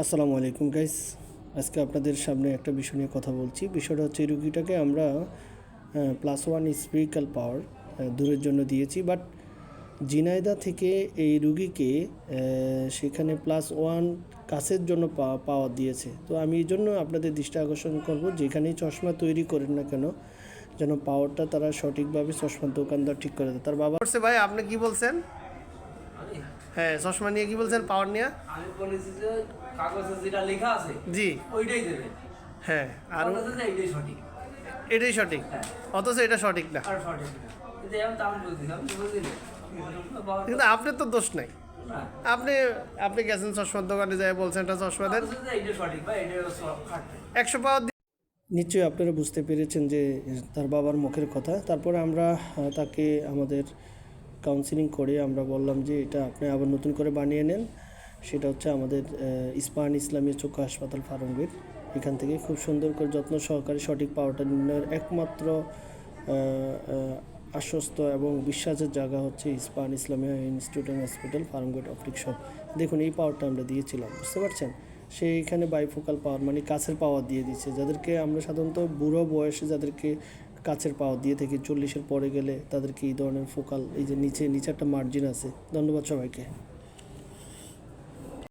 আসসালামু আলাইকুম গাইস। আজকে আপনাদের সামনে একটা বিষয় নিয়ে কথা বলছি। বিষয়টা হচ্ছে, এই রুগীটাকে আমরা +1 স্পিরিক্যাল পাওয়ার দূরের জন্য দিয়েছি, বাট ঝিনাইদহ থেকে এই রুগীকে সেখানে +1 কাছের জন্য পাওয়ার দিয়েছে। তো আমি এই জন্য আপনাদের দৃষ্টি আকর্ষণ করব, যেখানেই চশমা তৈরি করেন না কেন, যেন পাওয়ারটা তারা সঠিকভাবে চশমার দোকানদার ঠিক করে দেয়। তার বাবা বলছে, ভাই আপনি কি বলছেন? হ্যাঁ, চশমা নিয়ে কি বলছেন? পাওয়ার নিয়ে আমি বলেছি যে কাগজে যেটা লেখা আছে জি, ওইটাই দেবে। হ্যাঁ, আর এটাই সঠিক। এটাই সঠিক, হ্যাঁ। অথচ এটা সঠিক না। আর সঠিক না। কিন্তু এখন তো আমি বলছি, আমি বুঝলি না। কিন্তু আপনার তো দোষ নাই। না। আপনি আপনি গেছেন চশমার দোকানে যাই বলছেন এটা চশমা দেন, বলছে যে এইটা সঠিক বা এটা খাটবে। 100 পাওয়ার। নিশ্চয়ই আপনারা বুঝতে পেরেছেন যে তার বাবার মুখের কথা। তারপরে আমরা তাকে আমাদের কাউন্সিলিং করে আমরা বললাম যে এটা আপনি আবার নতুন করে বানিয়ে নেন। সেটা হচ্ছে আমাদের ইস্পাহান ইসলামী চক্ষু হাসপাতাল ফার্মগেট। এখান থেকে খুব সুন্দর করে যত্ন সহকারে সঠিক পাওয়ারটা নির্ণয়ের একমাত্র আশ্বস্ত এবং বিশ্বাসের জায়গা হচ্ছে ইস্পাহান ইসলামী institute and hospital Farmgate optic shop. দেখুন, এই পাওয়ারটা আমরা দিয়েছিলাম, বুঝতে পারছেন? সে এখানে বাইফোকাল পাওয়ার মানে কাছের পাওয়ার দিয়ে দিচ্ছে, যাদেরকে আমরা সাধারণত বুড়ো বয়সে যাদেরকে কাছের পাওয়ার দিয়ে থাকি, 40-এর পরে গেলে তাদেরকে এই ধরনের ফোকাল, এই যে নিচে একটা মার্জিন আছে। ধন্যবাদ সবাইকে।